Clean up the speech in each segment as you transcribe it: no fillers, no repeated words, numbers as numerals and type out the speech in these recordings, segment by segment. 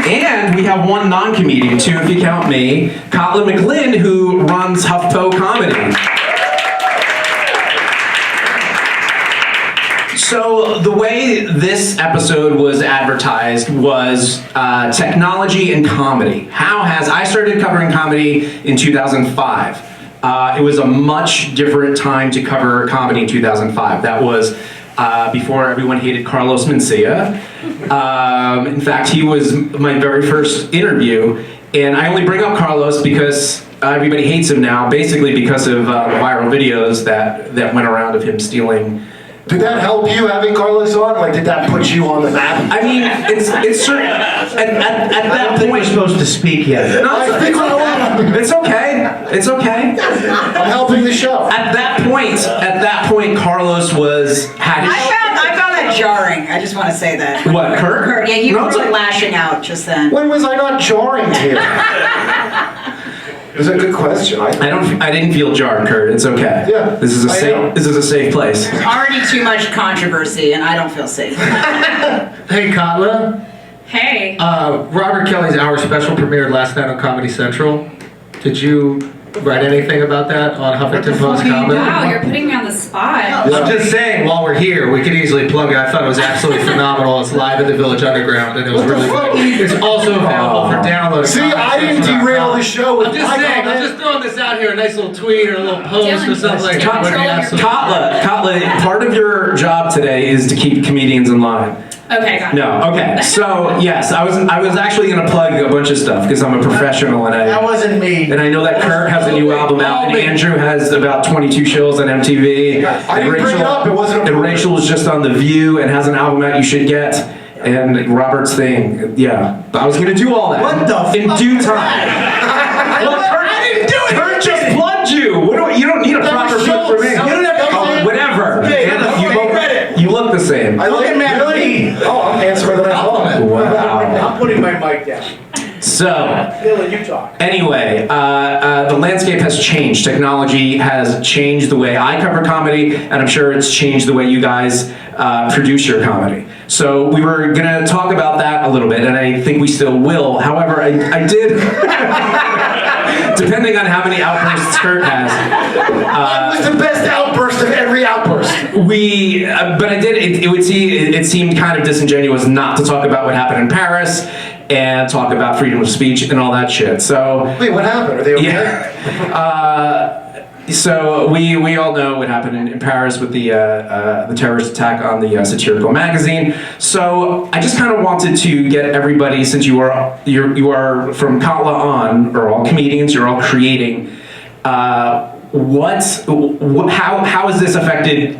And we have one non-comedian, too, if you count me, Cotla McGlynn, who runs HuffPo Comedy. So the way this episode was advertised was technology and comedy. I started covering comedy in 2005. It was a much different time to cover comedy in 2005. That was before everyone hated Carlos Mencia. In fact, he was my very first interview, and I only bring up Carlos because everybody hates him now, basically because of the viral videos that went around of him stealing. Did that help you having Carlos on? Like, did that put you on the map? I mean, it's certain. At that point, we're supposed to speak yet. No, it's okay. It's okay. I'm helping the show. At that point, Carlos had his. I found that jarring. I just want to say that. What, Kurt? Yeah, you were really lashing out just then. When was I not jarring to you? It was a good question. I didn't feel jarred, Kurt. It's okay. Yeah. This is a safe place. There's already too much controversy, and I don't feel safe. Hey, Kotla. Hey. Robert Kelly's Hour Special premiered last night on Comedy Central. Did you write anything about that on Huffington Post Comedy? Wow, you're putting me on the spot. I'm just saying, while we're here, we could easily plug it. I thought it was absolutely phenomenal. It's live at the Village Underground, and it was really good. It's also available for download. See, I didn't derail the show with I'm just saying, I'm just throwing this out here, a nice little tweet or a little post or something like that. Kotla, part of your job today is to keep comedians in line. Okay, got it. No, okay. So yes, I was actually gonna plug a bunch of stuff because I'm a professional That wasn't me. and I know that Kurt has a new album out and Andrew has about 22 shows on MTV. I didn't bring it up. It wasn't. And Rachel is just on The View and has an album out you should get. And Robert's thing, yeah. I was gonna do all that. What the in due time. I didn't do it. Kurt just plugged you. You don't need a proper plug for me. You don't have to whatever. Okay, You look the same. I like really? Oh, I'm handsomer than I thought. Wow. I'm putting my mic down. So, Dylan, you talk. anyway, the landscape has changed. Technology has changed the way I cover comedy, and I'm sure it's changed the way you guys produce your comedy. So we were gonna talk about that a little bit, and I think we still will. However, I did, depending on how many outbursts Kurt has. It was the best outburst of every outburst. But I did, it seemed kind of disingenuous not to talk about what happened in Paris and talk about freedom of speech and all that shit. So Wait, what happened? Are they okay? yeah. So we all know what happened in Paris with the terrorist attack on the satirical magazine. So I just kind of wanted to get everybody, since you are from Kotla on, or all comedians, you're all creating. How has this affected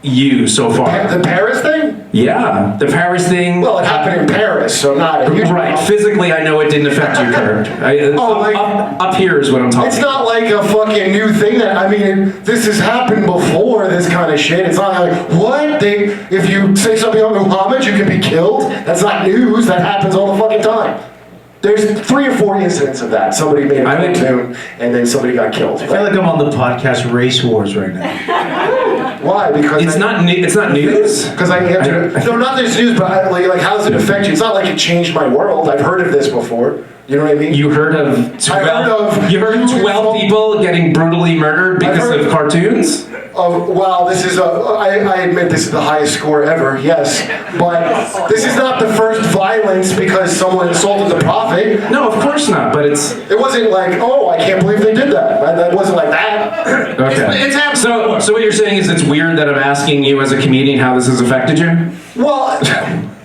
you so far? The Paris thing? Yeah, the Paris thing. Well, it happened in Paris, so not a huge Right, physically I know it didn't affect you, Kurt. Up here is what I'm talking It's not like a fucking new thing this has happened before, this kind of shit. It's not like, what? If you say something on Muhammad, you can be killed? That's not news, that happens all the fucking time. There's 3 or 4 incidents of that. Somebody made a cartoon, and then somebody got killed. I feel like I'm on the podcast Race Wars right now. Why? Because It's not news? Because I answered. No, not this news, but how does it affect you? It's not like it changed my world. I've heard of this before. You know what I mean? You heard of 12 people getting brutally murdered because of cartoons? Well, this is I admit this is the highest score ever, yes. But this is not the first violence because someone insulted the prophet. No, of course not, but It wasn't like, oh, I can't believe they did that. That wasn't like that. Okay. It's happened. So what you're saying is it's weird that I'm asking you as a comedian how this has affected you? Well,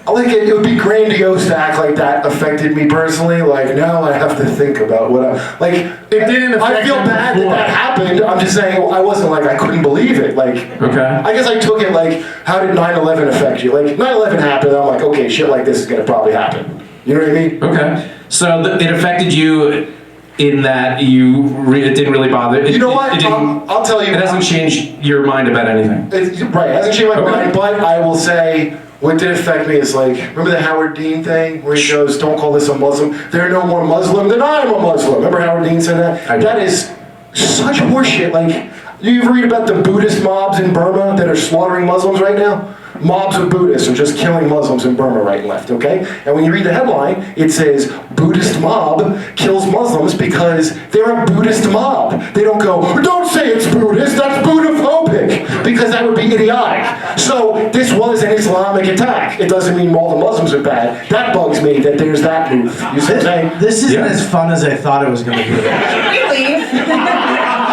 like it would be grandiose to act like that affected me personally. Like now I have to think about what it didn't affect I feel bad that happened. I'm just saying I wasn't like I couldn't believe it. Like okay. I guess I took it like how did 9/11 affect you? Like 9/11 happened. I'm like okay, shit like this is gonna probably happen. You know what I mean? Okay. So it affected you in that it didn't really bother. You know what? I'll tell you. It hasn't changed your mind about anything. Right. It hasn't changed my mind, but I will say. What did affect me is like, remember the Howard Dean thing where he goes, don't call this a Muslim. They're no more Muslim than I am a Muslim. Remember Howard Dean said that? That is such horseshit. Like, you ever read about the Buddhist mobs in Burma that are slaughtering Muslims right now? mobs of Buddhists are just killing Muslims in Burma right and left, okay? And when you read the headline, it says, Buddhist mob kills Muslims because they're a Buddhist mob. They don't go, don't say it's Buddhist, that's Buddhophobic, because that would be idiotic. So this was an Islamic attack. It doesn't mean all the Muslims are bad. That bugs me that there's that move. You see what I'm saying? This isn't Yeah. as fun as I thought it was going to be. We leave.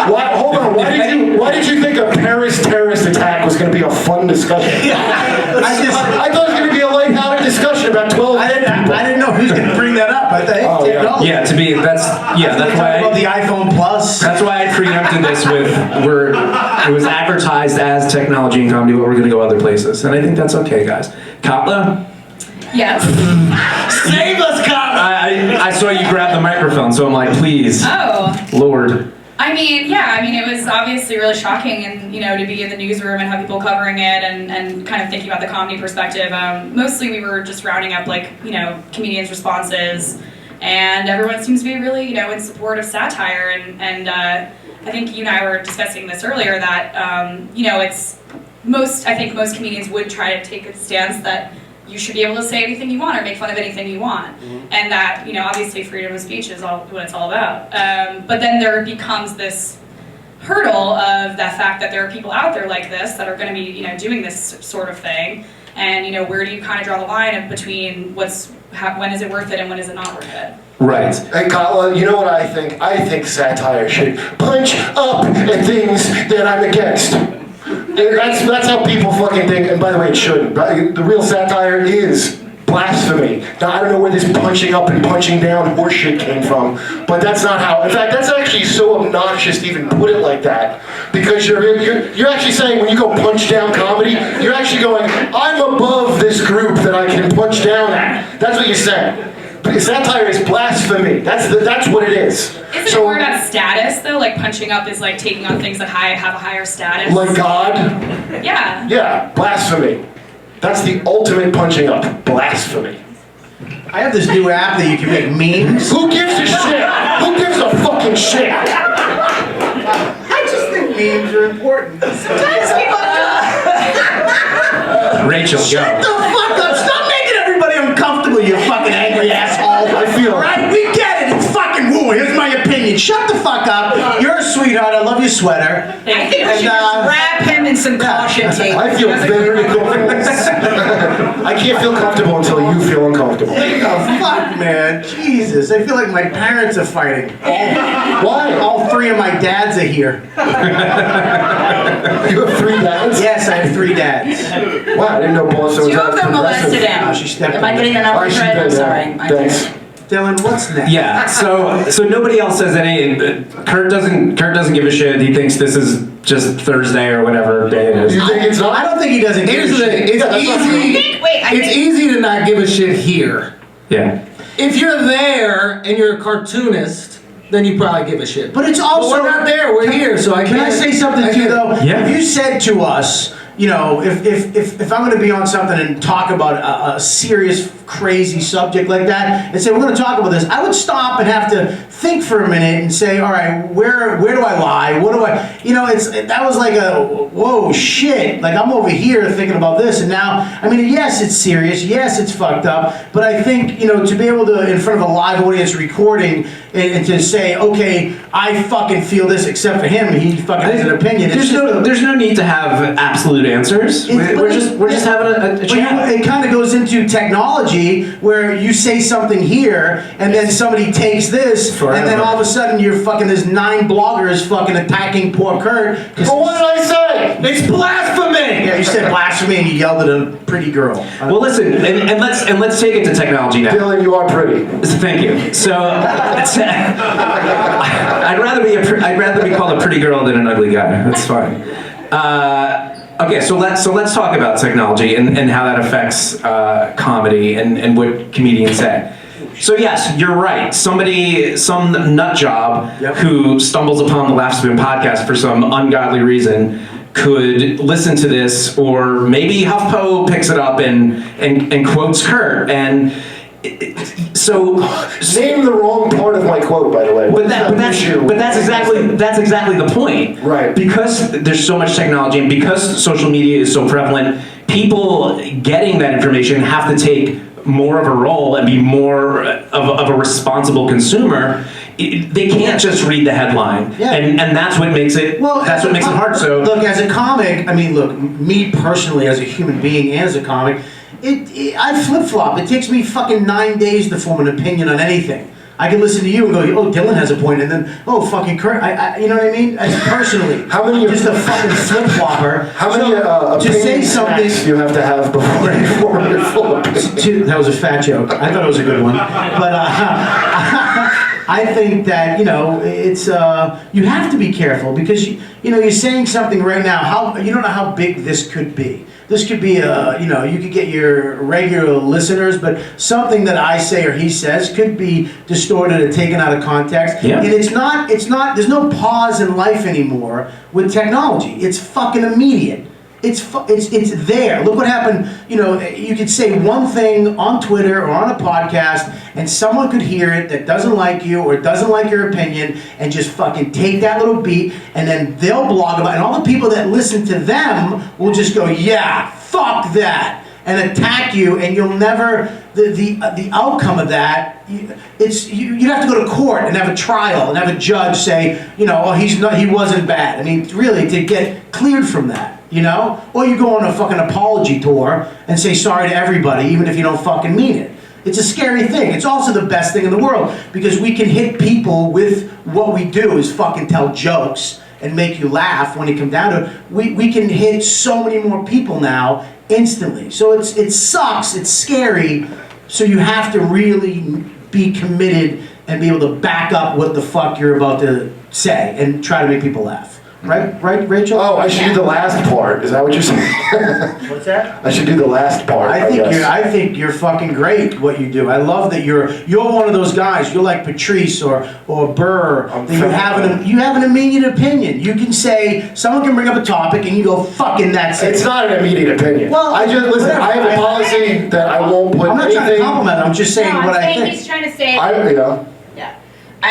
Hold on, why did you think a Paris terrorist attack was going to be a fun discussion? I thought it was going to be a lighthearted discussion about 12 I people. didn't know who's going to bring that up. I thought, Oh, yeah. technology. Yeah, that's About the why. iPhone Plus. That's why I preempted this with it was advertised as technology and comedy, but we're gonna go other places, and I think that's okay, guys. Katla, Yes. Save us, Cop! I saw you grab the microphone, so I'm like, please, Oh. Lord. I mean, yeah, I mean, it was obviously really shocking and, to be in the newsroom and have people covering it and kind of thinking about the comedy perspective. Mostly we were just rounding up, comedians' responses, and everyone seems to be really, in support of satire. And I think you and I were discussing this earlier that, I think most comedians would try to take a stance that you should be able to say anything you want or make fun of anything you want. And that, obviously freedom of speech is what it's all about. But then there becomes this hurdle of the fact that there are people out there like this that are going to be, doing this sort of thing. And, where do you kind of draw the line of between when is it worth it and when is it not worth it? Right. Hey, Kyle, you know what I think? I think satire should punch up at things that I'm against. That's how people fucking think, and by the way, it shouldn't. The real satire is blasphemy. Now, I don't know where this punching up and punching down horseshit came from, but that's not how. In fact, that's actually so obnoxious to even put it like that, because you're actually saying when you go punch down comedy, you're actually going, I'm above this group that I can punch down at. That's what you're saying. Because satire is blasphemy. That's what it is. Isn't it more about status, though? Like, punching up is like taking on things that have a higher status. Like God? Yeah. Yeah, blasphemy. That's the ultimate punching up. Blasphemy. I have this new app that you can make memes. Who gives a shit? Who gives a fucking shit? I just think memes are important. Sometimes people Rachel, Shut the go. fuck up! Stop making everybody uncomfortable, you fucking angry asshole! I feel- Alright, we get it, it's fucking woo, here's my opinion. Shut the fuck up! You're a sweetheart, I love your sweater. I think we should just wrap him in some caution tape. I feel very comfortable. I can't feel comfortable until you feel uncomfortable. What the fuck, man? Jesus, I feel like my parents are fighting. Why? All three of my dads are here. You have 3 dads? Yes, I have 3 dads. Wow, I didn't know Melissa was Two that of them molested progressive. Oh, she him. stepped Am I on getting the it. Oh, numbers she right? I'm did, sorry. yeah. Thanks. Dylan, what's next? Yeah. So nobody else says anything. Kurt doesn't give a shit. He thinks this is just Thursday or whatever day it is. You think it's I not? don't think he doesn't give Here's a the thing, shit. it's Yeah, that's not true. easy. I It's think- easy to not give a shit here. Yeah. If you're there and you're a cartoonist, then you probably give a shit. But it's But also we're not there. We're here, so I Can I can't- say something I to you can't- though? Yeah. If you said to us, if I'm going to be on something and talk about a serious, crazy subject like that, and say we're going to talk about this, I would stop and have to think for a minute and say, all right, where do I lie? What do I? That was like a whoa shit. Like I'm over here thinking about this, and now I mean, yes, it's serious. Yes, it's fucked up. But I think to be able to in front of a live audience recording and to say, okay, I fucking feel this, except for him, he fucking has an opinion. It's There's no need to have absolute answers. We're just having a chat. It kind of goes into technology where you say something here and then somebody takes this and then all of a sudden you're fucking there's 9 bloggers fucking attacking poor Kurt. But what did I say? It's blasphemy! Yeah, you said blasphemy and you yelled at a pretty girl. Well, listen, and let's take it to technology now. Dylan, you are pretty. Thank you. So, I'd rather be called a pretty girl than an ugly guy. That's fine. Okay, so let's talk about technology and how that affects comedy and what comedians say. So yes, you're right. Some nut job who stumbles upon the Laugh Spoon podcast for some ungodly reason could listen to this, or maybe HuffPo picks it up and quotes Kurt, and so Name the wrong part of my quote, by the way. but that's exactly the point. Right. Because there's so much technology and because social media is so prevalent people getting that information have to take more of a role and be more of a responsible consumer. They can't just read the headline, Yeah. and that's what makes it. That's what makes it hard. So look, as a comic, I mean, look, me personally, as a human being and as a comic, I flip flop. It takes me fucking 9 days to form an opinion on anything. I can listen to you and go, oh, Dylan has a point, and then, oh, fucking Kurt, you know what I mean? As personally, I'm just a fucking flip flopper. How many to say opinion something? snacks do you have to have before you form your full opinion? That was a fat joke. I thought it was a good one, but I think that it's you have to be careful because you're saying something right now. How you don't know how big this could be. This could be you could get your regular listeners, but something that I say or he says could be distorted and taken out of context. Yeah. And it's not. There's no pause in life anymore with technology. It's fucking immediate. It's there. Look what happened. You could say one thing on Twitter or on a podcast, and someone could hear it that doesn't like you or doesn't like your opinion, and just fucking take that little beat, and then they'll blog about it. And all the people that listen to them will just go, yeah, fuck that, and attack you, and you'll never. The outcome of that, you'd have to go to court and have a trial and have a judge say, oh, he wasn't bad. I mean, really, to get cleared from that. Or you go on a fucking apology tour and say sorry to everybody, even if you don't fucking mean it. It's a scary thing. It's also the best thing in the world because we can hit people with what we do is fucking tell jokes and make you laugh when it comes down to it. We can hit so many more people now instantly. So it sucks. It's scary. So you have to really be committed and be able to back up what the fuck you're about to say and try to make people laugh. Right, Rachel? Oh, I should do the last part. Is that what you're saying? What's that? I should do the last part. I think you're fucking great what you do. I love that you're one of those guys. You're like Patrice or Burr. That you have an immediate opinion. You can say someone can bring up a topic and you go fucking that's it. It's not an immediate opinion. Well, I just listen. whatever. I have a policy that I won't put I'm not anything. trying to compliment. I'm just saying No, what I'm I saying think. he's trying to say.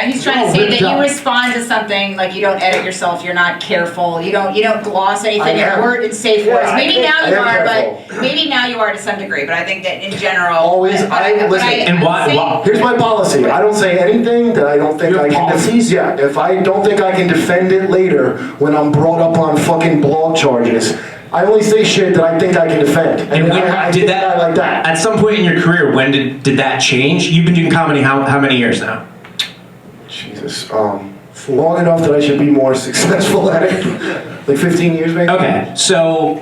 He's trying to say that you respond to something like you don't edit yourself, you're not careful, you don't gloss anything in word and safe words. Maybe now you are, but maybe now you are to some degree. But I think that in general, Always, listen. And why? Here's my policy. I don't say anything that I don't think Your I can. policies? Yeah. If I don't think I can defend it later when I'm brought up on fucking blog charges, I only say shit that I think I can defend. And when I did think that like that? At some point in your career, when did that change? You've been doing comedy how many years now? Jesus. Long enough that I should be more successful at it. Like 15 years maybe. Okay, so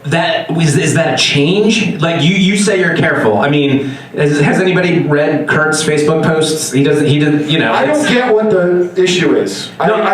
is that a change? Like you say you're careful. I mean, has anybody read Kurt's Facebook posts? He doesn't. I don't get what the issue is. I don't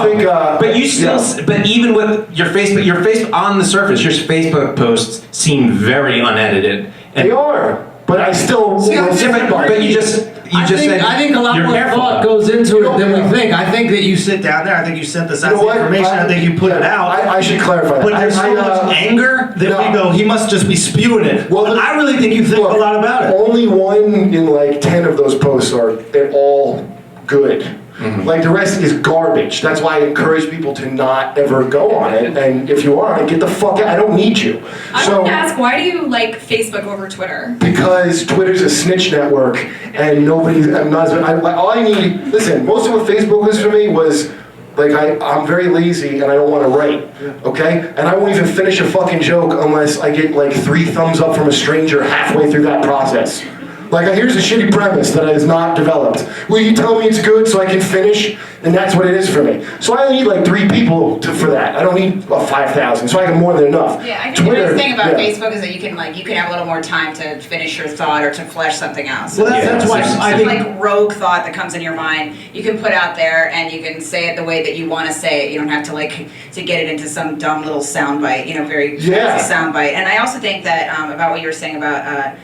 think. But you still. Yeah. But even with your Facebook on the surface, your Facebook posts seem very unedited. They are, but I still. But you just said. I think a lot more thought goes into it than we think. I think that you sit down there. I think you synthesize the information. I think you put it out. I should clarify that. But there's so much anger that we go, he must just be spewing it. Well, I really think you think a lot about it. Only 1 in like 10 of those posts are at all good. Mm-hmm. Like the rest is garbage. That's why I encourage people to not ever go on it. And if you are on it, get the fuck out. I don't need you. I want to ask, why do you like Facebook over Twitter? Because Twitter's a snitch network, and all I need. Listen, most of what Facebook is for me was. Like, I'm very lazy and I don't want to write, okay? And I won't even finish a fucking joke unless I get like 3 thumbs up from a stranger halfway through that process. Like, here's a shitty premise that is not developed. Will you tell me it's good so I can finish? And that's what it is for me. So I only need like 3 people for that. I don't need 5,000, so I have more than enough. Yeah, I think the nice thing about Facebook is that you can have a little more time to finish your thought or to flesh something out. So well, that's why I think like rogue thought that comes in your mind, you can put out there and you can say it the way that you want to say it. You don't have to get it into some dumb little soundbite, very fancy soundbite. And I also think that about what you were saying about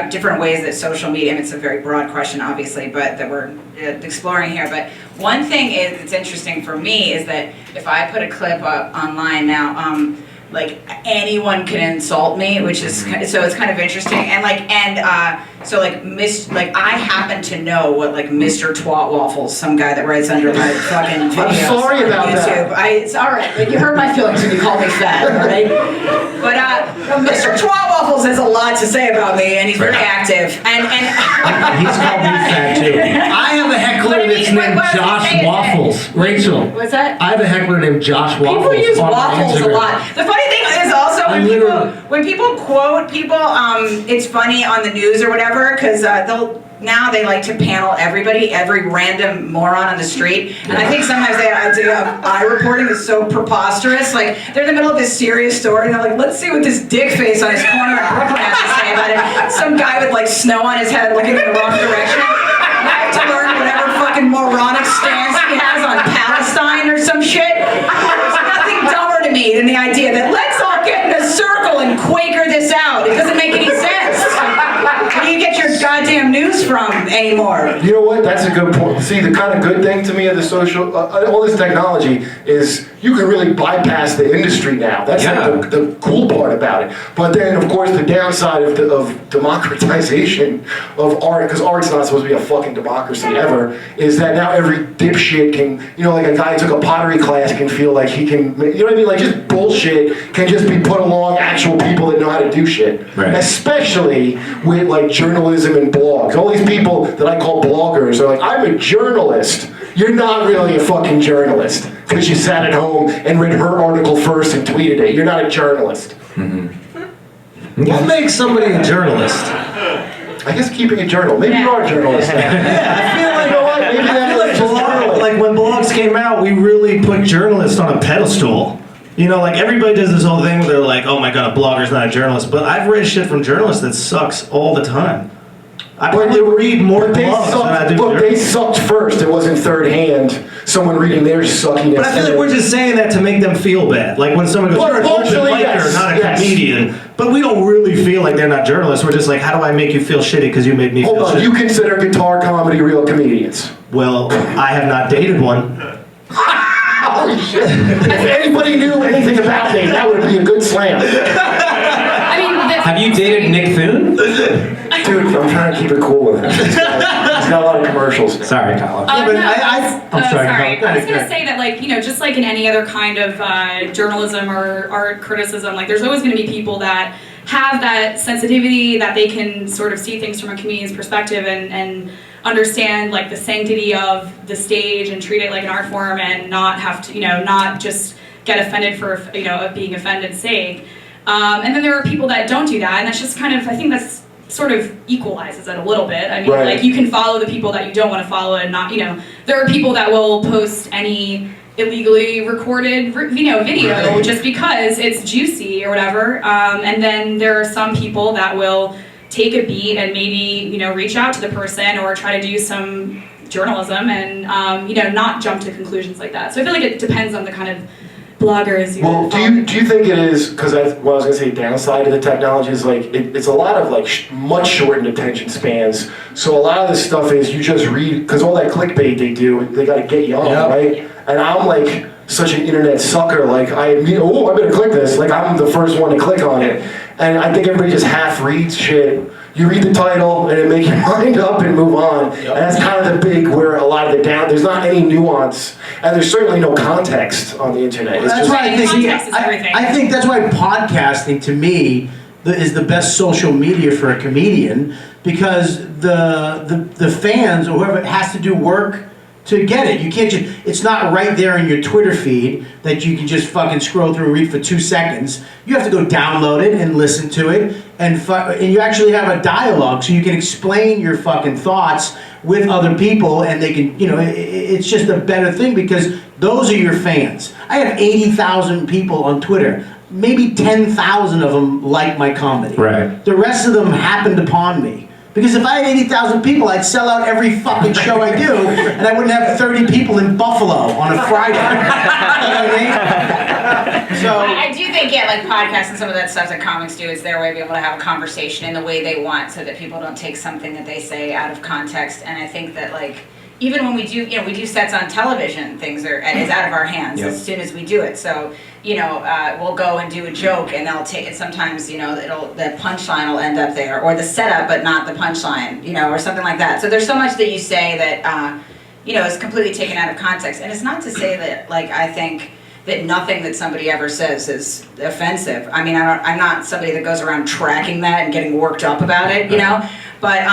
different ways that social media, and it's a very broad question obviously, but that we're exploring here. But one thing that's interesting for me is that if I put a clip up online now, like anyone can insult me, which is so it's kind of interesting. And So like I happen to know what like Mr. Twat Waffles, some guy that writes under my fucking videos I'm sorry on about YouTube. that. It's all right. Like, you hurt my feelings when you call me fat, all right? But Mr. Twat Waffles has a lot to say about me, and he's very active. And He's called me fat too. I have a heckler What I mean- that's named what I was gonna Josh say is Waffles. Rachel. What's that? I have a heckler named Josh Waffles. People use on waffles a Instagram. lot. The funny thing is also when people quote people, it's funny on the news or whatever, because they like to panel everybody, every random moron on the street, and I think sometimes the idea of eye reporting is so preposterous. Like they're in the middle of this serious story, and they're like, "Let's see what this dick face on his corner in Brooklyn has to say about it." Some guy with like snow on his head, looking in the wrong direction. I have to learn whatever fucking moronic stance he has on Palestine or some shit. There's nothing dumber to me than the idea that let's all get in a circle and Quaker this out. It doesn't make any sense. Where do you get your goddamn news from anymore? You know what? That's a good point. See, the kind of good thing to me of the social, all this technology is you can really bypass the industry now. That's like the cool part about it. But then, of course, the downside of democratization of art, because art's not supposed to be a fucking democracy ever, is that now every dipshit can, like a guy who took a pottery class can feel like he can, you know what I mean? Like just bullshit can just be put along actual people that know how to do shit. Right. Especially with like journalism and blogs. All these people that I call bloggers are like, I'm a journalist. You're not really a fucking journalist because you sat at home and read her article first and tweeted it. You're not a journalist. What makes somebody a journalist? I guess keeping a journal. Maybe you are a journalist. Yeah, I feel like, You know what? Maybe that is like when blogs came out, we really put journalists on a pedestal. Like everybody does this whole thing where they're like, oh my god, a blogger's not a journalist. But I've read shit from journalists that sucks all the time. I probably read more blogs than I do Look, they journalists. sucked first. It wasn't third hand. Someone reading their suckiness. But I feel like we're just saying that to make them feel bad. Like when someone goes, Well, you're an open partially, micer, yes, not a yes. comedian. But we don't really feel like they're not journalists. We're just like, how do I make you feel shitty because you made me Hold feel on. shitty? You consider guitar comedy real comedians? Well, I have not dated one. Holy shit. If anybody knew anything about me, that would be a good slam. I mean, Have you dated Nick Thune? Dude, I'm trying to keep it cool with him. He's got a lot of commercials. Sorry, Kyle. but no, I'm sorry, sorry. go I was ahead, gonna go say that, like, just like in any other kind of journalism or art criticism, like, there's always gonna be people that have that sensitivity that they can sort of see things from a comedian's perspective and understand like the sanctity of the stage and treat it like an art form and not have to, not just get offended for, being offended's sake. And then there are people that don't do that, and that's just kind of, I think that's sort of equalizes it a little bit. I mean, Right. like, you can follow the people that you don't want to follow and not, there are people that will post any illegally recorded, video Right. just because it's juicy or whatever. And then there are some people that will take a beat and maybe, reach out to the person or try to do some journalism and, not jump to conclusions like that. So I feel like it depends on the kind of bloggers you Well, follow. do you think it is, because what I was going to say, downside of the technology is like, it's a lot of like much shortened attention spans. So a lot of this stuff is you just read, because all that clickbait they do, they got to get you on, Yep. right? And I'm like such an internet sucker, like I better click this, like I'm the first one to click on it. And I think everybody just half reads shit. You read the title and it makes your mind up and move on. And that's kind of the big where a lot of the there's not any nuance and there's certainly no context on the internet. It's That's just, why I think Context is everything. I think that's why podcasting to me is the best social media for a comedian, because the fans or whoever has to do work to get it. You can't just, it's not right there in your Twitter feed that you can just fucking scroll through and read for 2 seconds. You have to go download it and listen to it, and you actually have a dialogue so you can explain your fucking thoughts with other people, and they can, it's just a better thing because those are your fans. I have 80,000 people on Twitter. Maybe 10,000 of them like my comedy. Right. The rest of them happened upon me. Because if I had 80,000 people, I'd sell out every fucking show I do, and I wouldn't have 30 people in Buffalo on a Friday. You know what I mean? So I do think, like podcasts and some of that stuff that comics do is their way of being able to have a conversation in the way they want so that people don't take something that they say out of context. And I think that, like, even when we do, we do sets on television, it's out of our hands Yep. as soon as we do it. So, we'll go and do a joke and they'll take it. Sometimes, the punchline will end up there, or the setup, but not the punchline, or something like that. So there's so much that you say that, is completely taken out of context. And it's not to say that, I think that nothing that somebody ever says is offensive. I mean, I'm not somebody that goes around tracking that and getting worked up about it, But,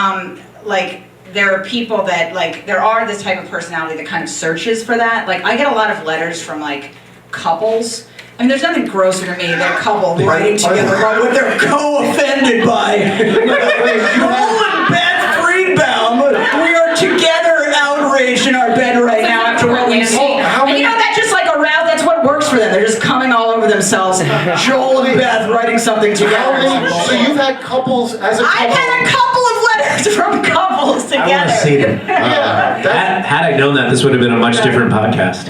there are people that, there are this type of personality that kind of searches for that. I get a lot of letters from, couples. I mean, there's nothing grosser to me than a couple writing together about what they're co-offended by. Joel and Beth Friedbaum, we are together outraged in our bed right now after what we've seen. how And many- that's just around, that's what works for them. They're just coming all over themselves. Joel and Beth writing something together. So you've had couples as a couple. I've had a couple of letters from couples together. I want to see them. Yeah, that's, Had I known that, this would have been a much different podcast.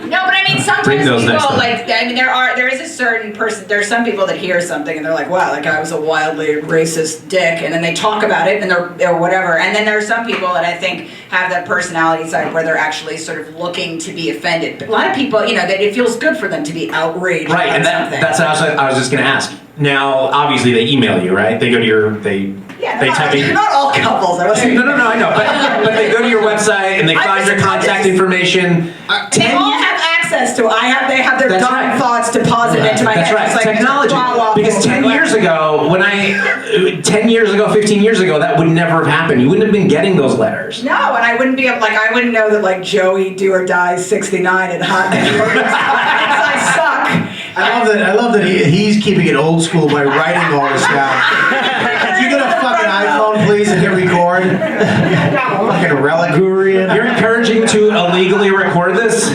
No, but I mean, Bring sometimes those next people, time. there is a certain person, there's some people that hear something and they're like, wow, that guy was a wildly racist dick, and then they talk about it and or whatever. And then there are some people that I think have that personality side where they're actually sort of looking to be offended. But a lot of people, that it feels good for them to be outraged Right, about and something. that's what I was just going to ask. Now, obviously, they email you, right? They go to your, they type in. not all couples. I wasn't. No, I know, but they go to your website and they find your contact information. They all have access to it. They have their That's dark right. thoughts deposited into my That's head. right, It's technology. Because 10 years ago, 10 years ago, 15 years ago, that would never have happened. You wouldn't have been getting those letters. No, and I wouldn't be I wouldn't know that Joey Do or Die 69 at Hotmail. I suck. I love that he's keeping it old school by writing all this down. Could you get a fucking iPhone, please, and hit record? Fucking relic. You're encouraging to illegally record this?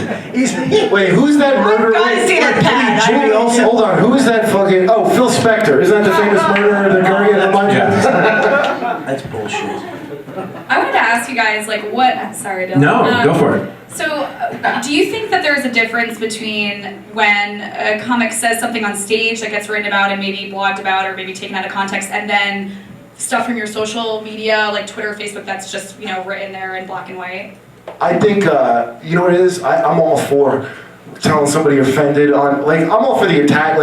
wait, who's that murderer? Gotta see that pad. Jimmy Olsen. Hold on, who is that fucking? Oh, Phil Spector. Isn't that the famous murderer of the Gurgen and That's bullshit. I wanted to ask you guys, what? Sorry, Dylan. No, go for it. So, do you think that there's a difference between when a comic says something on stage that gets written about and maybe blogged about or maybe taken out of context, and then stuff from your social media, like Twitter, Facebook, that's just written there in black and white? I think, you know what it is? I'm all for telling somebody offended on, I'm all for the attack,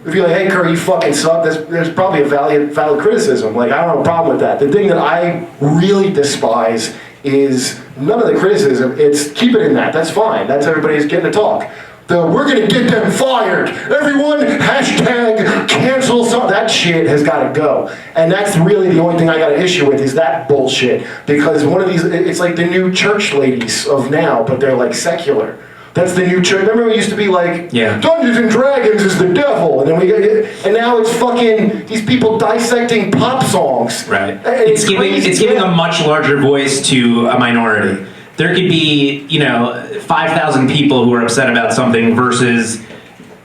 if you're like, hey, Kurt, you fucking suck, there's probably a valid criticism. I don't have a problem with that. The thing that I really despise is none of the criticism. It's keep it in that. That's fine. That's everybody's getting to talk. We're gonna get them fired. Everyone, hashtag cancel some. That shit has got to go. And that's really the only thing I got an issue with is that bullshit. Because one of these, it's like the new church ladies of now, but they're secular. That's the new church. Remember it used to be Dungeons and Dragons is the devil, and then and now it's fucking these people dissecting pop songs. Right. And It's giving a much larger voice to a minority. There could be, 5,000 people who are upset about something versus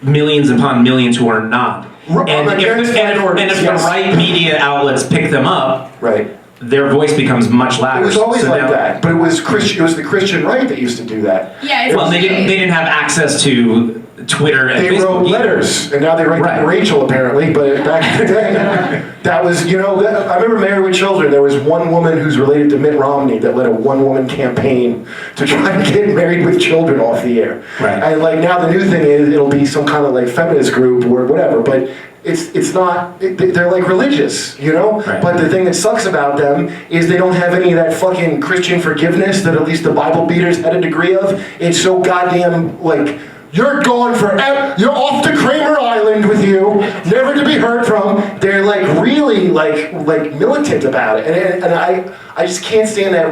millions upon millions who are not. And if the right media outlets pick them up, right. their voice becomes much louder. It was always So like now- that, but it was the Christian right that used to do that. Yeah, it's Well, they didn't have access to Twitter and They Facebook. wrote either. letters, and now they write Right. to Rachel apparently. But back in the day, that was I remember Married with Children. There was one woman who's related to Mitt Romney that led a one-woman campaign to try to get Married with Children off the air. Right. And now the new thing is it'll be some kind of feminist group or whatever, but. It's not, they're religious, Right. But the thing that sucks about them is they don't have any of that fucking Christian forgiveness that at least the Bible beaters had a degree of. It's so goddamn, you're gone forever, you're off to Kramer Island with you, never to be heard from. They're really, militant about it. And I just can't stand that.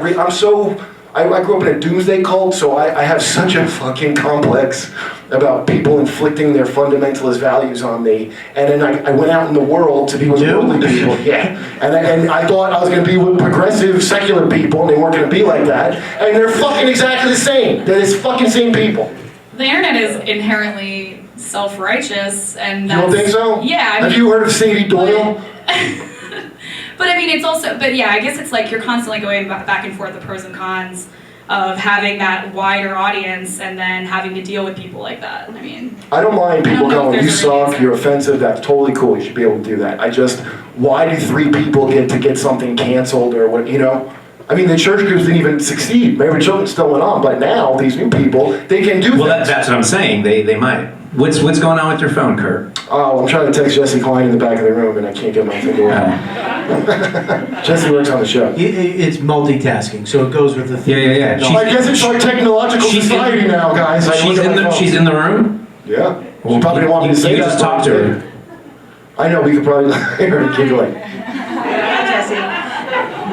I grew up in a doomsday cult, so I have such a fucking complex about people inflicting their fundamentalist values on me. And then I went out in the world to be with worldly people. Yeah. And I thought I was going to be with progressive, secular people, and they weren't going to be like that. And they're fucking exactly the same. They're the fucking same people. The internet is inherently self-righteous, and You don't think so? Yeah. Have you heard of Sadie Doyle? But I mean, it's also, but yeah, I guess it's you're constantly going back and forth the pros and cons of having that wider audience and then having to deal with people like that. I mean, I don't mind I people don't know if going, you there's a suck, reason. you're offensive, that's totally cool, you should be able to do that. Why do 3 people get something canceled or what, I mean, the church groups didn't even succeed. Married Children still went on, but now these new people, they can do Well, things. that's what I'm saying. They might. What's going on with your phone, Kurt? Oh, I'm trying to text Jesse Klein in the back of the room, and I can't get my thing to work. Jesse works on the show. It's multitasking, so it goes with the thing. Yeah. I guess it's our technological She's society in- now, guys. I She's look at in my the phone. she's in the room. Yeah. She probably didn't want me to say You that. just talk to her. I know, we could probably hear her giggling.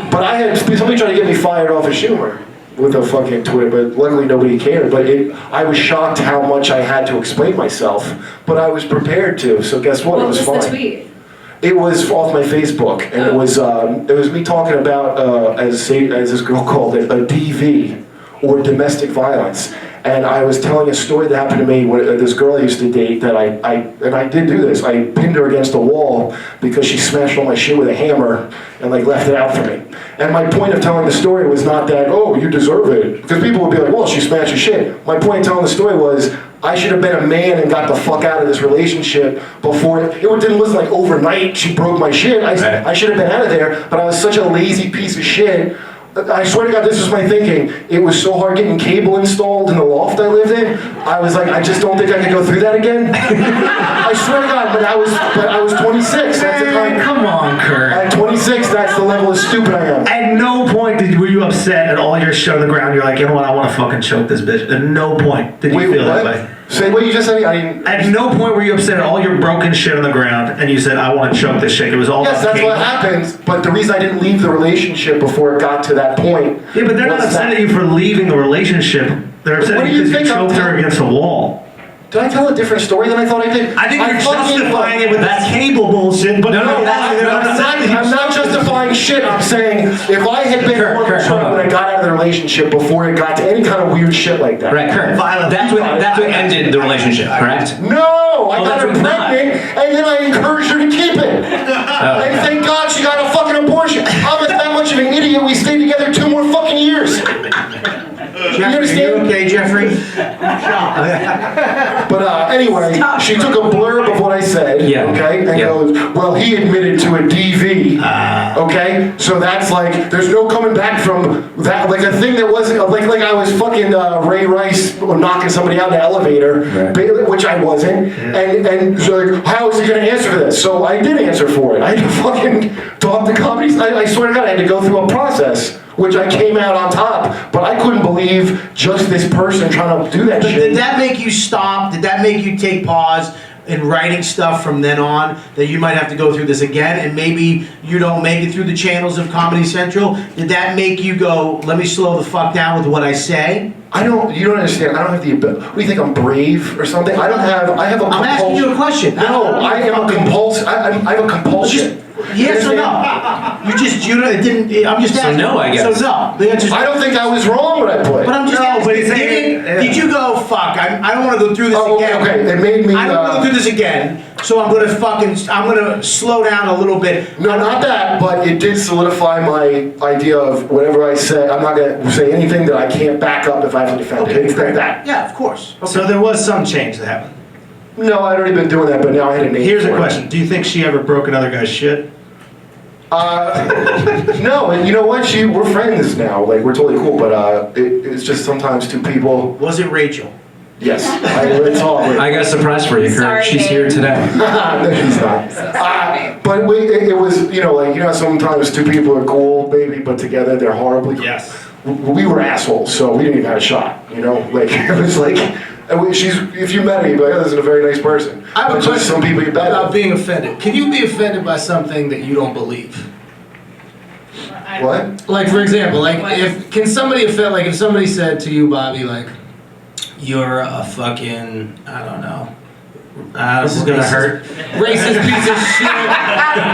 But I had somebody trying to get me fired off of Schumer with a fucking Twitter, but luckily nobody cared. But I was shocked how much I had to explain myself, but I was prepared to. So guess what? What It was was fine. the tweet? It was off my Facebook, and it was me talking about as this girl called it, a DV, or domestic violence. And I was telling a story that happened to me when this girl I used to date that I did do this. I pinned her against a wall because she smashed all my shit with a hammer and like left it out for me. And my point of telling the story was not that, oh, you deserve it. Because people would be like, well, she smashed your shit. My point of telling the story was, I should have been a man and got the fuck out of this relationship before it didn't listen like overnight she broke my shit. I should have been out of there, but I was such a lazy piece of shit. I swear to God, this was my thinking. It was so hard getting cable installed in the loft I lived in. I was like, I just don't think I could go through that again. I swear to God, but I was 26. That's the Man, time. come on, Kurt. At 26, that's the level of stupid I am. At no point were you upset at all your shit on the ground. You're like, you know what? I want to fucking choke this bitch. At no point did you Wait, feel that what? way. Say what you just said. I didn't. At no point were you upset at all your broken shit on the ground, and you said, "I want to choke this shit." It was all Yes, about that's cable. what happens. But the reason I didn't leave the relationship before it got to that point. Yeah, but they're not was upset that- at you for leaving the relationship. They're upset What at do you you because you think I'm choked her telling- against a wall. Did I tell a different story than I thought I did? I think you're fucking- justifying it with that cable bullshit, but No, I'm not justifying shit. I'm saying if I had been Kurt, more Kurt, mature hold on. when I got out of the relationship before it got to any kind of weird shit like that. Right, Kurt. That's what ended the relationship, correct? No, I got her that's not. pregnant, and then I encouraged her to keep it. And thank God she got a fucking abortion. I'm that much of an idiot. We stayed together 2 more fucking years. Jeffrey, are you understand? okay, Jeffrey? But anyway, she took a blurb of what I said, Yeah. okay, and Yeah. goes, well, he admitted to a DV, okay? So that's like, there's no coming back from that, like a thing that wasn't, like I was fucking Ray Rice knocking somebody out in the elevator, which I wasn't, and so like, how is he gonna answer for this? So I did answer for it. I had to fucking talk to comedies. I swear to God, I had to go through a process. Which I came out on top, but I couldn't believe just this person trying to do that But shit. did that make you stop? Did that make you take pause in writing stuff from then on, that you might have to go through this again, and maybe you don't make it through the channels of Comedy Central? Did that make you go, let me slow the fuck down with what I say? You don't understand. I don't have the ability. What do you think, I'm brave or something? I have a I'm asking you a question. No, I am a compulsion. I have a compulsion. Yes or no? It didn't, I'm just asking. no, I guess. So no, the answer's I don't think I was wrong when I put. But I'm just No, asking, but he's saying- did you go, fuck, I don't want to go through this Oh, again. okay, it made me, I don't want to go through this again, so I'm going to slow down a little bit. No, not that, but it did solidify my idea of whatever I say. I'm not going to say anything that I can't back up if I have to defend it. It's like that. Yeah, of course. Okay. So there was some change that happened. No, I'd already been doing that, but now I had a name Here's a for it. question: do you think she ever broke another guy's shit? No, and you know what? We're friends now. Like, we're totally cool, but it's just sometimes two people. Was it Rachel? Yes, it's all. I got a surprise for you, Kurt. Sorry, She's babe. here today. No, she's not. But it was, sometimes two people are cool, maybe, but together they're horribly. Yes. We were assholes, so we didn't even have a shot. Like it was like, if you met her, you'd be like, oh, this is a very nice person. I have a But just question some people you bet. about being offended. Can you be offended by something that you don't believe? What? Like, for example, What? can somebody offend, like if somebody said to you, Bobby, like, you're a fucking, I don't know. This is gonna hurt. Racist piece of shit.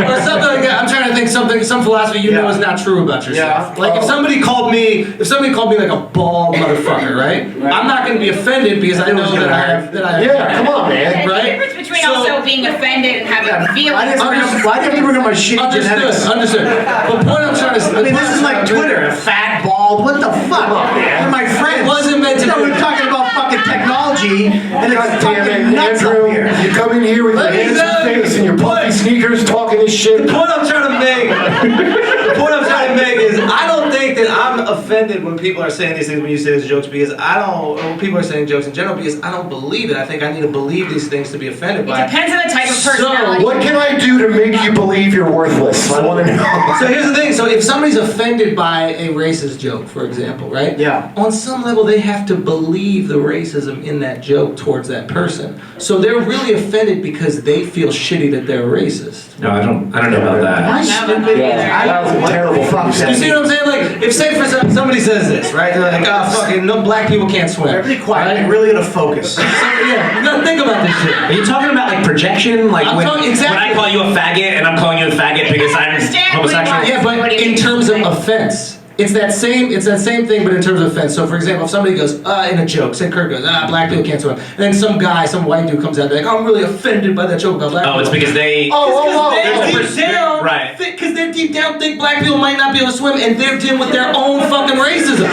Or something like that. I'm trying to think some philosophy you know is not true about yourself. Yeah. Like if somebody called me like a bald motherfucker, right? I'm not gonna be offended because I know that I have Yeah, come on, man. There's a Right? difference between So- also being offended and having feelings. Why did you bring up my shitty genetics? Understood. But point I'm trying to I mean, this is like Twitter, a fat, bald, what the fuck? They're my friends. It wasn't meant to No, be. we're talking about fucking technology, and God it's damn fucking it, nuts Andrew. up here. You come in here with your Let me handsome tell you. face and your puffy sneakers talking this shit. The point I'm trying to make is I don't think that offended when people are saying these things when you say these jokes because or when people are saying jokes in general because I don't believe it. I think I need to believe these things to be offended by. It depends on the type of personality. What can I do to make you believe you're worthless? I want to know. So here's the thing. So if somebody's offended by a racist joke, for example, right? Yeah. On some level, they have to believe the racism in that joke towards that person. So they're really offended because they feel shitty that they're racist. No, I don't know about that. I stupid. Yeah, that was a terrible fuck thing to You that. see what I'm saying? Like, if say for somebody says this, right? They're like, oh, fucking, no black people can't swim. Everybody quiet. Right? I'm really gonna focus. So, yeah, you gotta think about this shit. Are you talking about like projection? Like I'm when, talking- exactly. when I call you a faggot and I'm calling you a faggot because I'm understand what he homosexual? wants. Yeah, but What do you in mean? terms of offense, it's that same thing, but in terms of offense. So, for example, if somebody goes in a joke, say Kurt goes, black people can't swim, and then some white dude comes out like, I'm really offended by that joke about black people. Oh, it's because they. Right. Because they deep down think black people might not be able to swim, and they're dealing with their own fucking racism.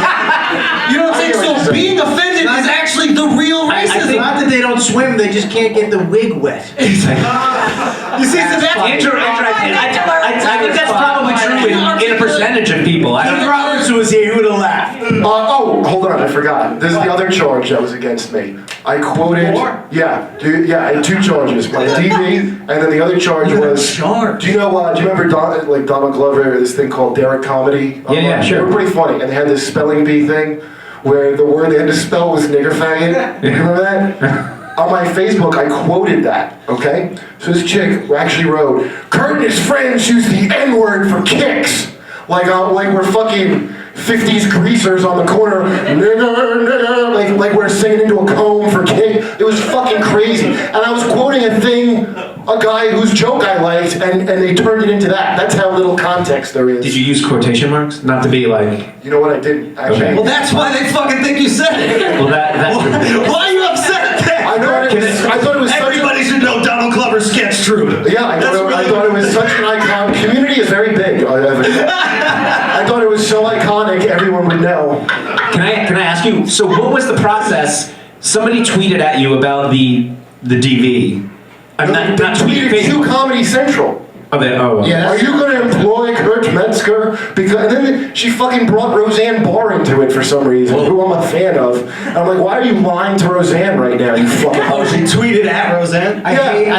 You know what I'm saying? So being offended is actually the real I racism. think- Not that they don't swim, they just can't get the wig wet. You see, so that's I think that's probably true in a percentage of people. If Roberts was here, he would have laughed. Hold on, I forgot. This is the other charge that was against me. I quoted. More? Yeah, I had 2 charges. My DV, and then the other charge was. charge. Do you know? Do you remember Donald Glover? This thing called Derek Comedy. Yeah, sure. They were pretty funny, and they had this spelling bee thing, where the word they had to spell was nigger faggot. You remember that? On my Facebook, I quoted that, okay? So this chick actually wrote, Kurt and his friends use the N-word for kicks. Like we're fucking 50s greasers on the corner, nigger, like we're singing into a comb for kick. It was fucking crazy. And I was quoting a guy whose joke I liked, and they turned it into that. That's how little context there is. Did you use quotation marks? Not to be like. You know what, I didn't, actually. Okay. Well, that's why they fucking think you said it. Well, that's. Why are you upset? I thought it was such a... Everybody should know Donald Glover's sketch true. Yeah, I thought it was such an icon. Community is very big. I thought it was so iconic, everyone would know. Can I ask you? So, what was the process? Somebody tweeted at you about the DV. I'm not They tweeting. tweeted to Facebook. Comedy Central. Yeah, Are you going to employ Kurt Metzger? Because and then she fucking brought Roseanne Barr into it for some reason, who I'm a fan of. And I'm like, why are you lying to Roseanne right now? You fucking. Oh, she tweeted at Roseanne? I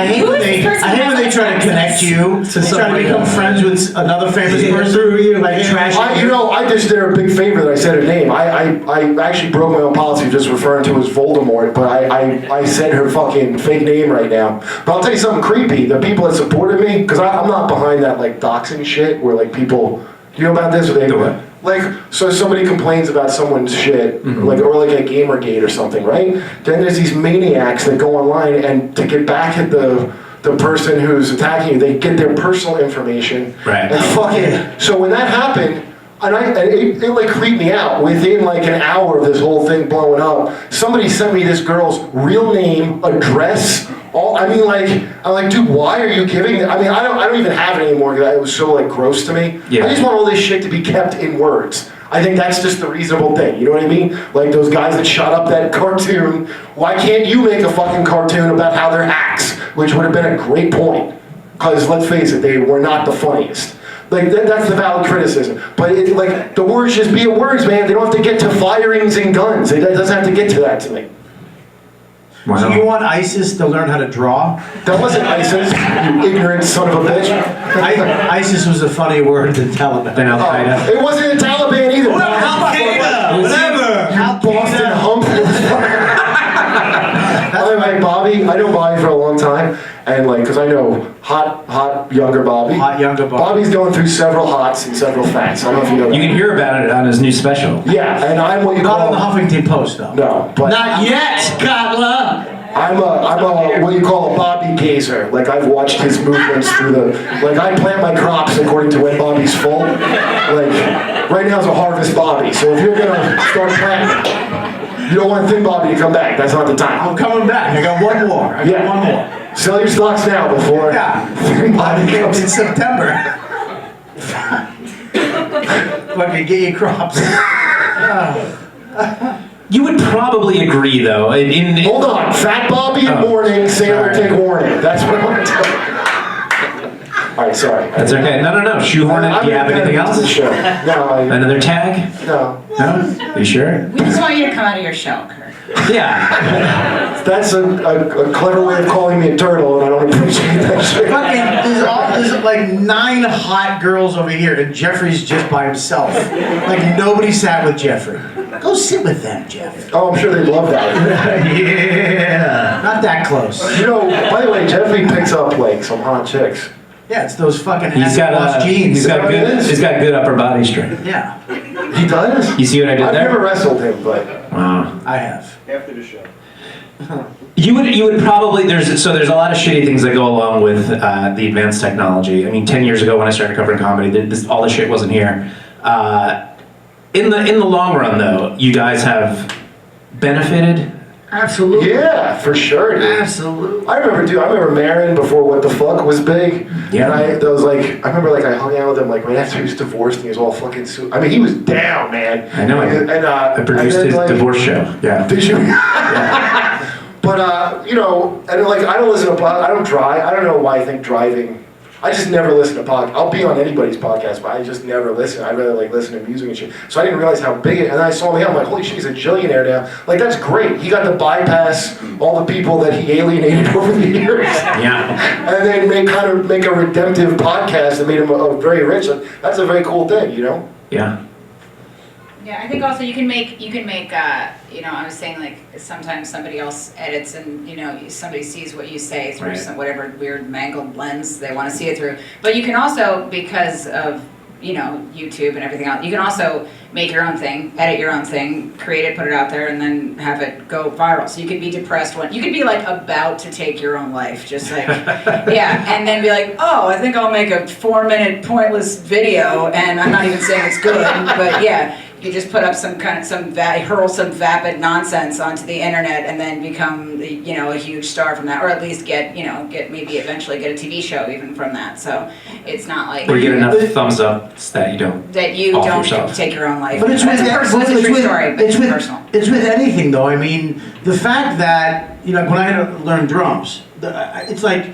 hate Who when is they this person try to connect you to try to somebody become else. friends with another famous person through you, like trashing I just did her a big favor that I said her name. I actually broke my own policy of just referring to her as Voldemort, but I said her fucking fake name right now. But I'll tell you something creepy. The people that supported me, because I'm not behind that like doxing shit where like people, do you know about this? Where they, The what? like, so somebody complains about someone's shit, like, or like a Gamergate or something, right? Then there's these maniacs that go online and to get back at the person who's attacking you, they get their personal information. Right. And fucking, so when that happened, and it like creeped me out. Within like an hour of this whole thing blowing up, somebody sent me this girl's real name, address, I'm like, dude, why are you giving it? I mean, I don't even have it anymore because it was so like gross to me. Yeah. I just want all this shit to be kept in words. I think that's just the reasonable thing. You know what I mean? Like those guys that shot up that cartoon. Why can't you make a fucking cartoon about how they're hacks? Which would have been a great point. Because let's face it, they were not the funniest. Like that's the valid criticism. But like the words just be words, man. They don't have to get to firings and guns. It doesn't have to get to that to me. So you want ISIS to learn how to draw? That wasn't ISIS, you ignorant son of a bitch. ISIS was a funny word than Taliban. Then Al Qaeda. It wasn't the Taliban either. Al-Qaeda, whatever. Boston hump. Anyway, Bobby, I know Bobby for a long time, and like, cause I know hot younger Bobby. Hot younger Bobby. Bobby's going through several hots and several fats. I don't know if you know that. You can hear about it on his new special. Yeah, and I'm what you Not call. on the Huffington Post, though. No, but Not yet, Katla. I'm a what you call a Bobby gazer. Like I've watched his movements through like I plant my crops according to when Bobby's full. Like right now is a harvest Bobby. So if you're gonna start planting, you don't want Thin Bobby to come back. That's not the time. I'm coming back. I got one more. I got one more. Sell your stocks now before Thin Bobby comes. In September. Fucking get your crops. You would probably agree, though. Hold on. Fat Bobby in morning, sailor take warning. That's what I'm telling you. All right, sorry. That's okay. No. Shoehorn it. Do you have anything else? Sure. No, Another tag? no. No? You sure? We just want you to come out of your shell, Kurt. Yeah. That's a clever way of calling me a turtle, and I don't appreciate that shit. There's like 9 hot girls over here, and Jeffrey's just by himself. Like nobody sat with Jeffrey. Go sit with them, Jeff. Oh, I'm sure they love that. Yeah. Not that close. You know, by the way, Jeffrey picks up like some hot chicks. Yeah, it's those fucking He's got lost jeans. He's got good upper body strength. Yeah, He does? You see what I did I've there? never wrestled him, but Wow. I have. After the show. You would probably there's a lot of shitty things that go along with the advanced technology. I mean, 10 years ago when I started covering comedy, all this shit wasn't here. In the long run, though, you guys have benefited. Absolutely. yeah, for sure, dude. Absolutely. I remember Marin before What the Fuck was big. Yeah. And I remember like I hung out with him like right after he was divorced and he was all fucking I mean, he was down, man. I know. And, I produced his divorce show. Yeah. Did you? But, you know, and like, I don't listen to I don't drive. I don't know why I think driving, I just never listen to podcasts. I'll be on anybody's podcast, but I just never listen. I rather like listen to music and shit. So I didn't realize how big it, and then I saw him, I'm like, holy shit, he's a jillionaire now. Like, that's great. He got to bypass all the people that he alienated over the years. Yeah. And then make a redemptive podcast that made him a very rich. That's a very cool thing, you know? Yeah. Yeah, I think also you can make, I was saying like sometimes somebody else edits and, somebody sees what you say through Right. whatever weird mangled lens they want to see it through. But you can also, because of, YouTube and everything else, you can also make your own thing, edit your own thing, create it, put it out there, and then have it go viral. So you could be depressed you could be like about to take your own life, just like, yeah, and then be like, oh, I think I'll make a 4-minute pointless video, and I'm not even saying it's good, but yeah. You just put up hurl some vapid nonsense onto the internet and then become, a huge star from that, or at least maybe eventually get a TV show even from that. So it's not like Or you get enough thumbs up that you don't. Off yourself. take your own life. But it's That's with a personal, it's a true story, but it's personal. It's with anything though. I mean, the fact that when I had to learn drums, it's like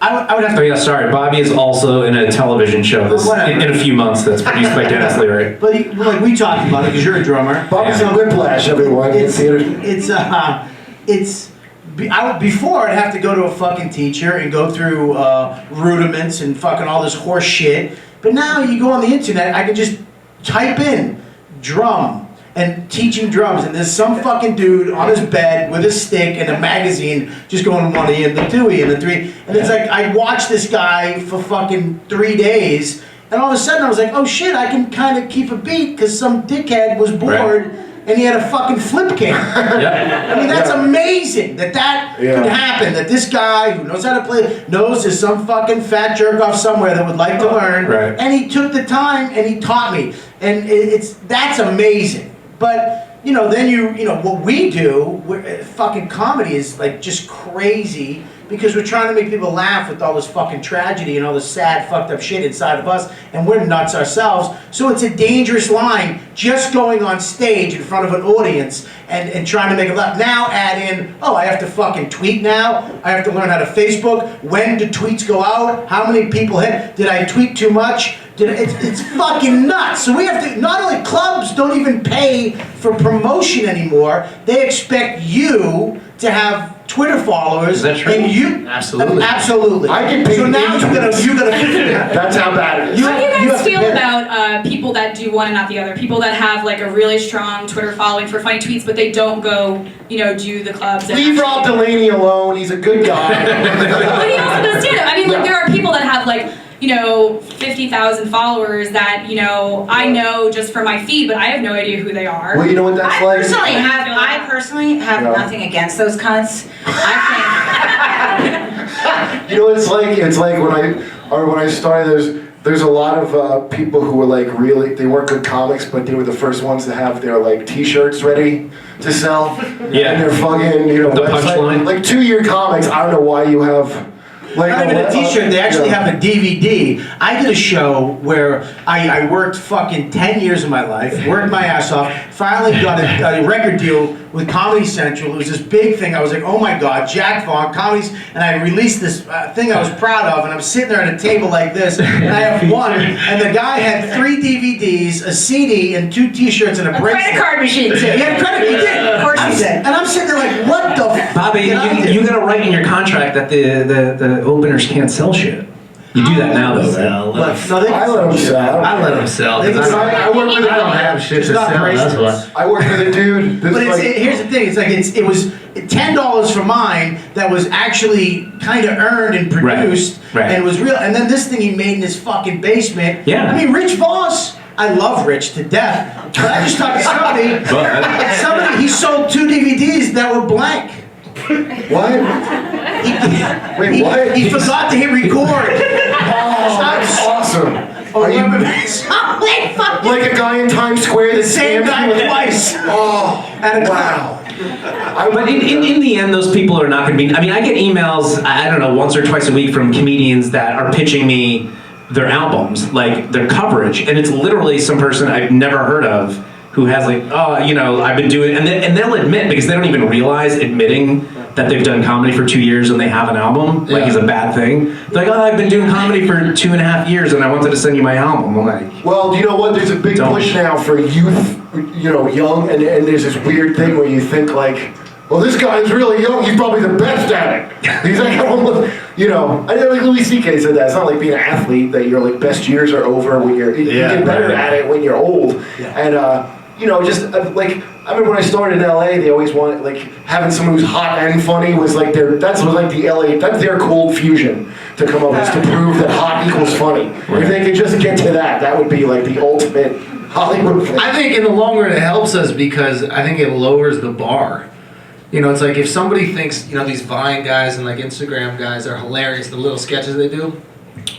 I would have Oh to. yeah, sorry. Bobby is also in a television show in a few months that's produced by Dennis Leary. But like we talked about it because you're a drummer. Bobby's in Whiplash, everyone. Before I'd have to go to a fucking teacher and go through rudiments and fucking all this horse shit. But now you go on the internet, I can just type in drum and teaching drums, and there's some fucking dude on his bed with a stick and a magazine just going 1E and the 2E and the 3. And it's like I watched this guy for fucking 3 days, and all of a sudden I was like, oh shit, I can kind of keep a beat because some dickhead was bored. And he had a fucking flip cam. Yep. I mean, that's amazing that Yeah. could happen. That this guy who knows how to play, knows there's some fucking fat jerk off somewhere that would like to learn. Right. And he took the time and he taught me. And that's amazing. But, then what we do, fucking comedy is like just crazy because we're trying to make people laugh with all this fucking tragedy and all this sad, fucked up shit inside of us, and we're nuts ourselves. So it's a dangerous line just going on stage in front of an audience and trying to make them laugh. Now add in, I have to fucking tweet now. I have to learn how to Facebook. When do tweets go out? How many people hit? Did I tweet too much? It's fucking nuts. So we have to, not only clubs don't even pay for promotion anymore, they expect you to have Twitter followers. Is that true? And you, Absolutely. absolutely. I get paid So now $80. you gotta That's how bad it is. How do you you guys have to feel pay. about people that do one and not the other? People that have like a really strong Twitter following for funny tweets, but they don't go, do the clubs. And Leave Rob Delaney alone. He's a good guy. But he also does stand up. I mean, like there are people that have like 50,000 followers that I know just from my feed, but I have no idea who they are. Well, you know what that's I like? personally have Yeah. nothing against those cunts. You know what it's like? It's like when I started. There's a lot of people who were like they weren't good comics, but they were the first ones to have their like T-shirts ready to sell. Yeah. And they're fucking The website. punchline. Like 2-year comics. I don't know why you have Like not even a T-shirt. They actually yeah. have a DVD. I did a show where I worked fucking 10 years of my life, worked my ass off. Finally got a record deal with Comedy Central. It was this big thing. I was like, oh my God, Jack Vaughn, comedies, and I released this thing I was proud of. And I'm sitting there at a table like this, and I have one, and the guy had 3 DVDs, a CD, and 2 T-shirts and a bracelet. Credit card machine too. He had credit. He did. Of course he did. And I'm sitting there like, what the f- Bobby, did I do? you gotta write in your contract that the openers can't sell shit. You do that now, though, right? Sell, let 'em- But, no, they I let him sell. I let them sell. They 'cause can I I work with I don't have shit It's to not sell. That's bracelets. why. I work with a dude. This But like, here's the thing. It's like it was $10 for mine that was actually kind of earned and produced Right. and was real. And then this thing he made in his fucking basement. Yeah. I mean, Rich Voss. I love Rich to death. But I just talked to somebody. He sold 2 DVDs that were blank. what? Wait, what? He forgot to hit record. Oh, that's awesome. Oh, Are you like fucking like a guy in Times Square that same scammed guy you? twice. Oh, At a wow. But in the end, those people are not going to be. I mean, I get emails, I don't know, once or twice a week from comedians that are pitching me their albums, like their coverage, and it's literally some person I've never heard of who has like, oh, you know, I've been doing, and they'll admit, because they don't even realize admitting that they've done comedy for 2 years and they have an album, like, is a bad thing. They're like, oh, I've been doing comedy for 2.5 years and I wanted to send you my album. I'm like, Well, you know what? There's a big Don't. push now for youth, you know, young, and there's this weird thing where you think like, well, this guy's really young. He's probably the best at it. He's like, almost, you know, I know like Louis C.K. said that. It's not like being an athlete that your like best years are over when you get better right. at it when you're old. And you know, just like I remember when I started in LA, they always wanted like having someone who's hot and funny was like that's like the LA, that's their cold fusion to come up with to prove that hot equals funny. If they could just get to that, that would be like the ultimate Hollywood thing. I think in the long run it helps us because I think it lowers the bar. You know, it's like if somebody thinks, you know, these Vine guys and like Instagram guys are hilarious, the little sketches they do,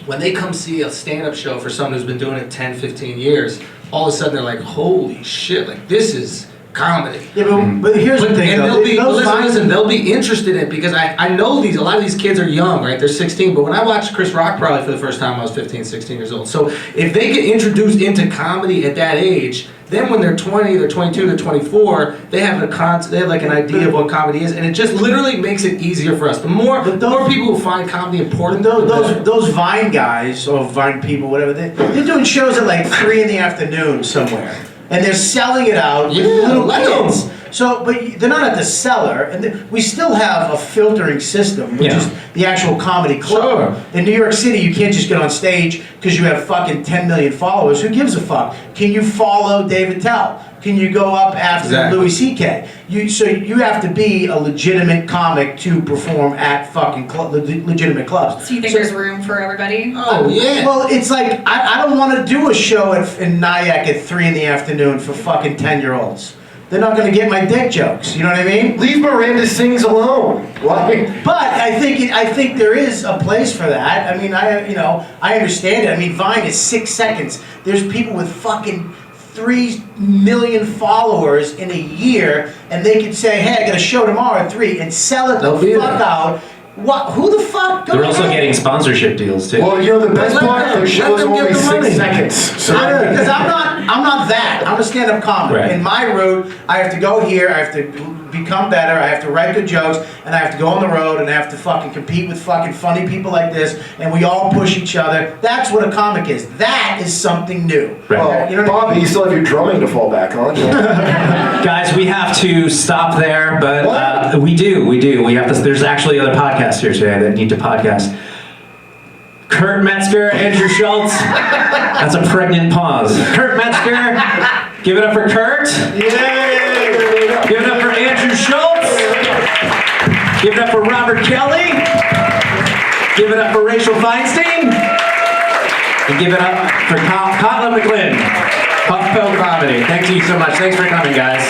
when they come see a stand-up show for someone who's been doing it 10, 15 years, all of a sudden they're like, holy shit, like this is comedy. Yeah, but here's the thing, And though. they'll be, Those Vine- listen, they'll be interested in it because I know a lot of these kids are young, right? They're 16, but when I watched Chris Rock probably for the first time, I was 15, 16 years old. So if they get introduced into comedy at that age, then when they're 20, they're 22, they're 24, they have they have like an idea of what comedy is, and it just literally makes it easier for us. The more people who find comedy important, those Vine guys or Vine people, whatever, they're doing shows at like 3 in the afternoon somewhere, and they're selling it out with little let 'em. kids. So, but they're not at the cellar, and we still have a filtering system, which is the actual comedy club. Sure. In New York City, you can't just get on stage because you have fucking 10 million followers. Who gives a fuck? Can you follow David Tell? Can you go up after Louis C.K.? So you have to be a legitimate comic to perform at fucking legitimate clubs. So you think there's room for everybody? oh yeah. Well, it's like, I don't want to do a show in Nyack at 3 in the afternoon for fucking 10-year-olds. They're not going to get my dick jokes, you know what I mean? Leave Miranda Sings alone. Like, But I think there is a place for that. I mean, I understand it. I mean, Vine is 6 seconds. There's people with fucking 3 million followers in a year, and they could say, hey, I got a show tomorrow at 3, and sell it They'll the be fuck there. out. What? Who the fuck? Go they're also ahead. getting sponsorship deals, too. well, you know the best Let part, them- their show let is them get only the 6 money. seconds. So Because I'm not that. I'm a stand-up comic. Right. In my route, I have to go here. I have to become better. I have to write good jokes, and I have to go on the road, and I have to fucking compete with fucking funny people like this, and we all push each other. That's what a comic is. That is something new. Right. well, You know what I Bobby, you still have your drumming to fall back on. Guys, we have to stop there, but What? we do. We have to. There's actually other podcasts here today that need to podcast. Kurt Metzger, Andrew Schultz. That's a pregnant pause. Kurt Metzger, give it up for Kurt. Yay! Give it up for Andrew Schultz. Give it up for Robert Kelly. Give it up for Rachel Feinstein. And give it up for Cotla McLean. Puffpo Comedy. Thank you so much. Thanks for coming, guys.